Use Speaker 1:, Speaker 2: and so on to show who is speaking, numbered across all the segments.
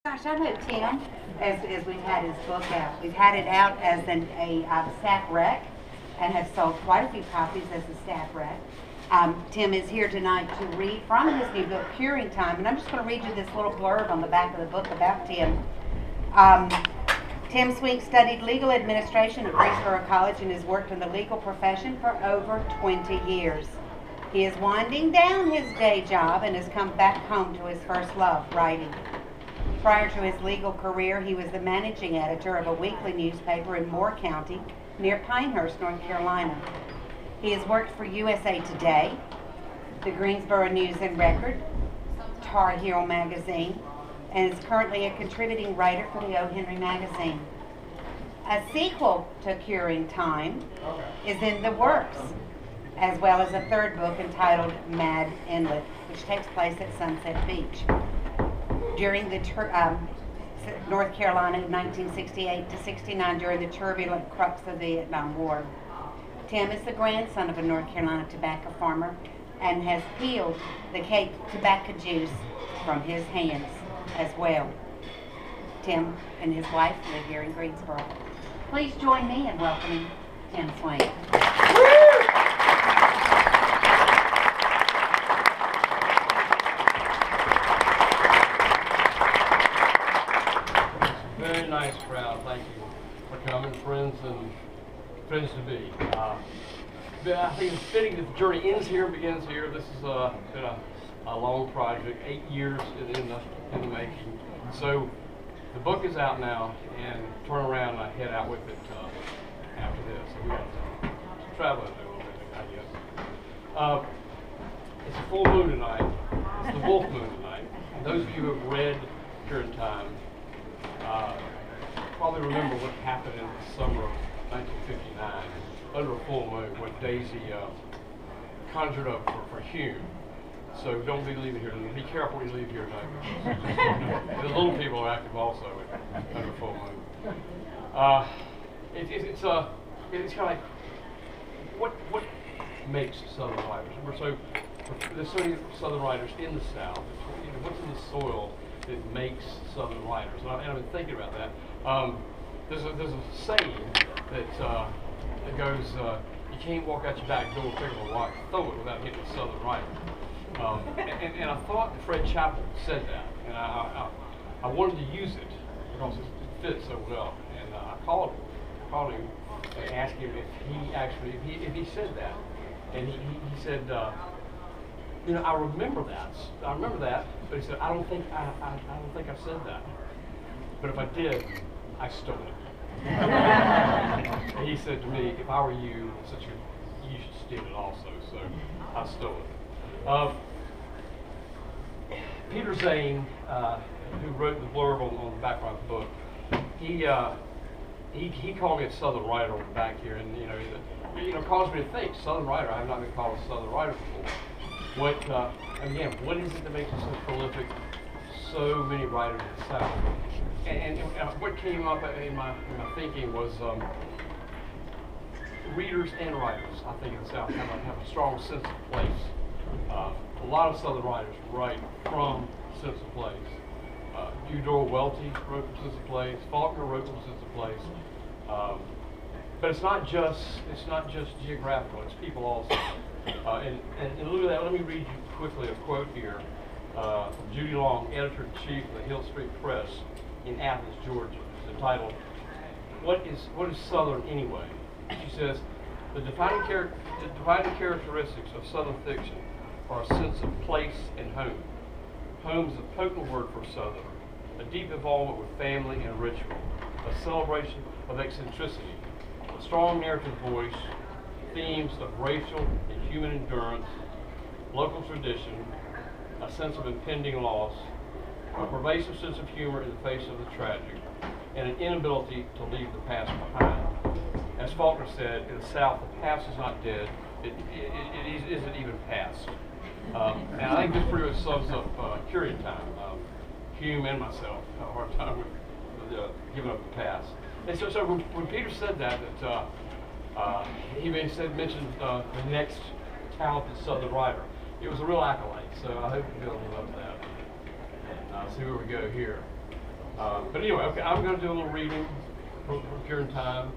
Speaker 1: Gosh, I know Tim, as we've had his book out. We've had it out as a staff rec and have sold quite a few copies as a staff rec. Tim is here tonight to read from his new book, Curing Time, and I'm just going to read you this little blurb on the back of the book about Tim. Tim Swink studied legal administration at Greensboro College and has worked in the legal profession for over 20 years. He is winding down his day job and has come back home to his first love, writing. Prior to his legal career, he was the managing editor of a weekly newspaper in Moore County near Pinehurst, North Carolina. He has worked for USA Today, the Greensboro News and Record, Tar Heel magazine, and is currently a contributing writer for the O. Henry magazine. A sequel to Curing Time is in the works, as well as a third book entitled Mad Inlet, which takes place at Sunset Beach. During the North Carolina 1968 to 69, during the turbulent crux of the Vietnam War. Tim is the grandson of a North Carolina tobacco farmer and has peeled the Cape tobacco juice from his hands as well. Tim and his wife live here in Greensboro. Please join me in welcoming Tim Swink.
Speaker 2: Very nice crowd. Thank you for coming, friends and friends to be. I think it's fitting that the journey ends here and begins here. This has been a long project, 8 years in the making. So the book is out now, and turn around and I head out with it after this. So we got some traveling to do a little bit, I guess. It's a full moon tonight. It's the wolf moon tonight. And those of you who have read Curing Time probably remember what happened in the summer of 1959 under a full moon, what Daisy conjured up for Hume. So don't be leaving here. Be careful when you leave here tonight. The little people are active also under full moon. It's kind of like what makes Southern writers? There's so many Southern writers in the South. What's in the soil that makes Southern writers? And I've been thinking about that. There's a saying that goes, you can't walk out your back door, pick up a rock, throw it without hitting a Southern writer. And I thought that Fred Chappell said that, and I wanted to use it because it fits so well. And I called him and asked him if he said that, and he said, I remember that, but he said, I don't think I said that, but if I did, I stole it. And he said to me, if I were you, you should steal it also. So I stole it. Peter Zane, who wrote the blurb on the back of the book, he called me a Southern writer on the back here, and caused me to think. Southern writer, I have not been called a Southern writer before. What is it that makes it so prolific? So many writers in the South. And what came up in my thinking was readers and writers, I think, in the South have a strong sense of place. A lot of Southern writers write from sense of place. Eudora Welty wrote from sense of place. Faulkner wrote from sense of place. But it's not just geographical. It's people also. And look at that. Let me read you quickly a quote here from Judy Long, editor-in-chief of the Hill Street Press in Athens, Georgia. It's entitled, "What is Southern anyway?" She says, the defining characteristics of Southern fiction are a sense of place and home. Home is a potent word for Southern, a deep involvement with family and ritual, a celebration of eccentricity, a strong narrative voice, themes of racial and human endurance, local tradition, a sense of impending loss, a pervasive sense of humor in the face of the tragic, and an inability to leave the past behind. As Faulkner said, in the South, the past is not dead, it isn't even past. And I think this pretty much sums up Curing Time. Hume and myself have a hard time with giving up the past. And so when Peter said that he mentioned the next talented Southern writer, it was a real accolade. So I hope you feel love that. And see where we go here. But anyway, okay, I'm going to do a little reading from Pure Time.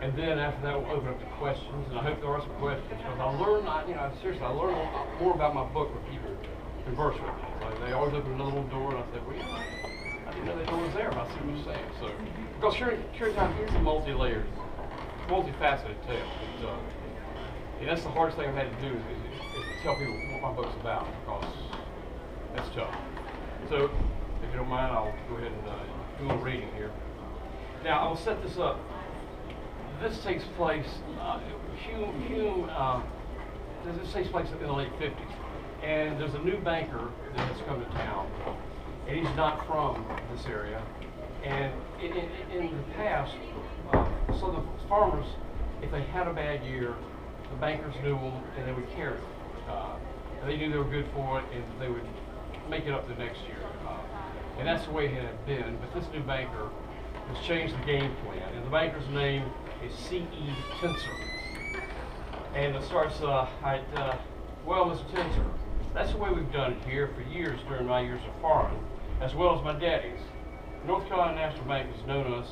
Speaker 2: And then after that, we'll open up to questions, and I hope there are some questions, because seriously, I learn a lot more about my book when people converse with me. Like, they always open another little door, and I say, well, I didn't know that door was there, but I see what you're saying. So, because Pure Time is a multi-layered, multifaceted tale. And that's the hardest thing I've had to do is to tell people what my book's about, because that's tough. So, if you don't mind, I'll go ahead and do a little reading here. Now, I'll set this up. This takes place, this takes place in the late 50s. And there's a new banker that has come to town, and he's not from this area. And in the past, so the farmers, if they had a bad year, the bankers knew them and they would carry them. And they knew they were good for it, and they would make it up the next year. And that's the way it had been. But this new banker has changed the game plan, and the banker's name is C.E. Tenser. And it starts, well, Mr. Tenser, that's the way we've done it here for years during my years of farming, as well as my daddy's. North Carolina National Bank has known us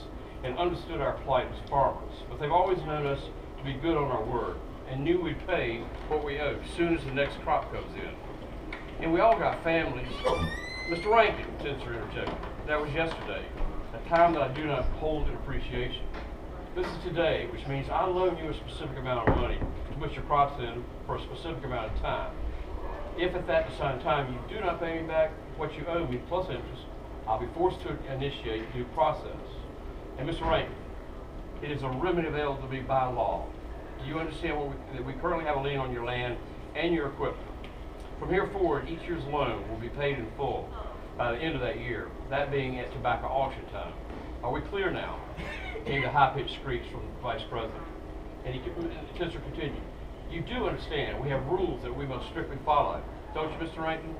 Speaker 2: and understood our plight as farmers, but they've always known us to be good on our word and knew we'd pay what we owed as soon as the next crop comes in. And we all got families. Mr. Rankin, Tenser interjected, that was yesterday, a time that I do not hold in appreciation. This is today, which means I loan you a specific amount of money to put your crops in for a specific amount of time. If at that assigned time you do not pay me back what you owe me plus interest, I'll be forced to initiate due process. And Mr. Rankin, it is a remedy available to me by law. Do you understand that we currently have a lien on your land and your equipment? From here forward, each year's loan will be paid in full by the end of that year, that being at tobacco auction time. Are we clear now? Came the high-pitched screech from the vice president. And Tenser continued, you do understand we have rules that we must strictly follow, don't you, Mr. Rankin?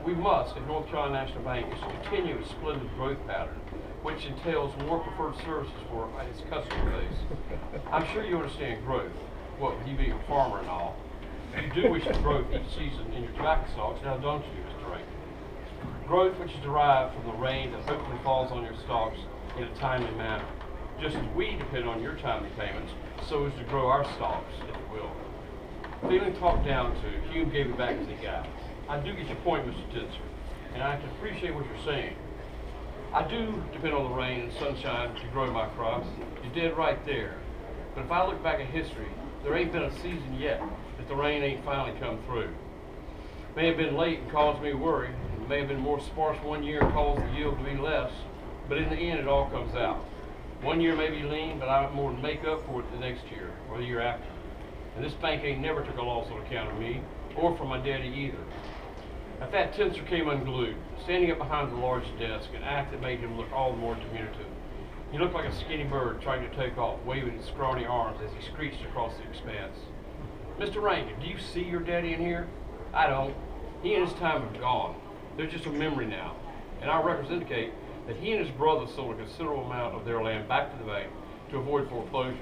Speaker 2: We must, if North Carolina National Bank is to continue its splendid growth pattern, which entails more preferred services for its customer base. I'm sure you understand growth. Well, you being a farmer and all. You do wish to grow each season in your tobacco stalks, now don't you, Mr. Rankin? Growth which is derived from the rain that hopefully falls on your stalks in a timely manner. Just as we depend on your timely payments, so as to grow our stalks, if you will. Feeling talked down to, Hume gave it back to the guy. I do get your point, Mr. Tenser, and I can appreciate what you're saying. I do depend on the rain and sunshine to grow my crops. You're dead right there. But if I look back at history, there ain't been a season yet that the rain ain't finally come through. May have been late and caused me worry. It may have been more sparse one year and caused the yield to be less. But in the end, it all comes out. One year may be lean, but I have more to make up for it the next year or the year after. And this bank ain't never took a loss on account of me or from my daddy either. At that, Tenser came unglued, standing up behind the large desk, an act that made him look all the more diminutive. He looked like a skinny bird trying to take off, waving his scrawny arms as he screeched across the expanse. Mr. Rankin, do you see your daddy in here? I don't. He and his time have gone. They're just a memory now. And our records indicate that he and his brother sold a considerable amount of their land back to the bank to avoid foreclosure.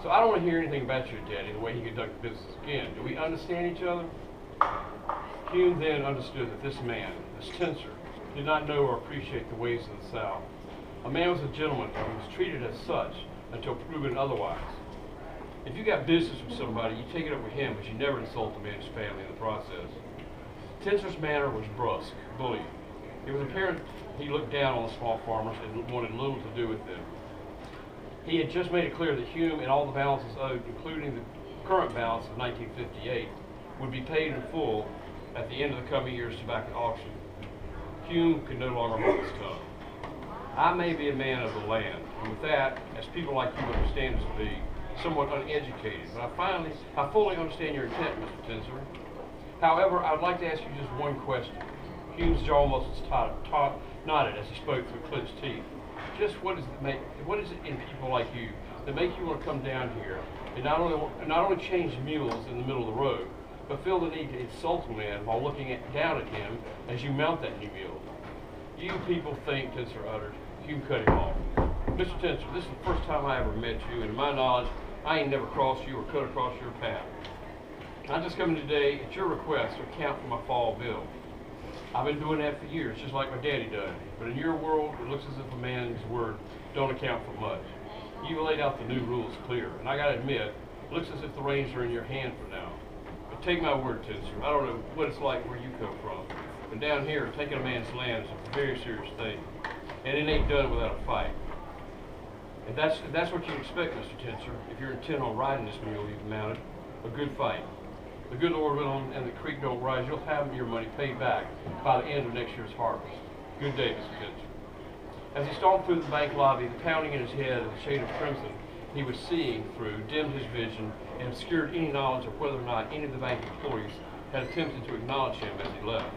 Speaker 2: So I don't want to hear anything about your daddy, the way he conducted business again. Do we understand each other? Hume then understood that this man, this Tenser, did not know or appreciate the ways of the South. A man was a gentleman and was treated as such until proven otherwise. If you got business with somebody, you take it up with him, but you never insult the man's family in the process. Tenser's manner was brusque, bullying. It was apparent he looked down on the small farmers and wanted little to do with them. He had just made it clear that Hume and all the balances owed, including the current balance of 1958, would be paid in full at the end of the coming year's tobacco auction. Hume could no longer hold his tongue. I may be a man of the land, and with that, as people like you understand us to be, somewhat uneducated, but I fully understand your intent, Mr. Tenser. However, I would like to ask you just one question. Hume's jaw muscles nodded as he spoke through clenched teeth. Just what is it in people like you that make you want to come down here and not only change mules in the middle of the road, but feel the need to insult a man while looking down at him as you mount that new mule? You people think, Tenser uttered. Hume cut him off. Mr. Tenser, this is the first time I ever met you, and to my knowledge, I ain't never crossed you or cut across your path. I'm just coming today at your request to account for my fall bill. I've been doing that for years, just like my daddy done. But in your world, it looks as if a man's word don't account for much. You've laid out the new rules clear, and I gotta admit, it looks as if the reins are in your hand for now. But take my word, Tensor, I don't know what it's like where you come from, but down here, taking a man's land is a very serious thing, and it ain't done without a fight. If that's what you expect, Mr. Tensor, if you're intent on riding this mule you've mounted, a good fight. The good Lord willing and the creek don't rise, you'll have your money paid back by the end of next year's harvest. Good day, Mr. Tensor. As he stalked through the bank lobby, the pounding in his head and the shade of crimson he was seeing through dimmed his vision and obscured any knowledge of whether or not any of the bank employees had attempted to acknowledge him as he left.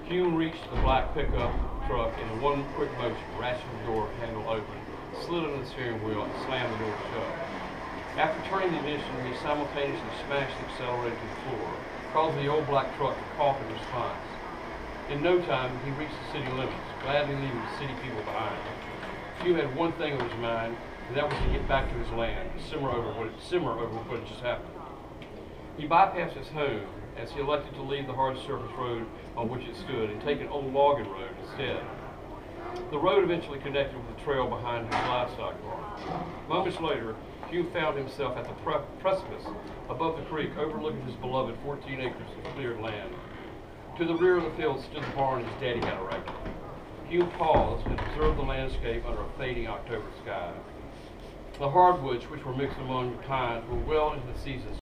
Speaker 2: Hume reached the black pickup truck in one quick motion, ratcheted the door handle open, slid under the steering wheel, and slammed the door shut. After turning the ignition, he simultaneously smashed the accelerator to the floor, causing the old black truck to cough in response. In no time, he reached the city limits, gladly leaving the city people behind. Hugh had one thing on his mind, and that was to get back to his land, and simmer over what had just happened. He bypassed his home as he elected to leave the hard surface road on which it stood and take an old logging road instead. The road eventually connected with the trail behind his livestock barn. Moments later, Hugh found himself at the precipice above the creek overlooking his beloved 14 acres of cleared land. To the rear of the field stood the barn his daddy had erected. Hugh paused and observed the landscape under a fading October sky. The hardwoods, which were mixed among the pines, were well into the season's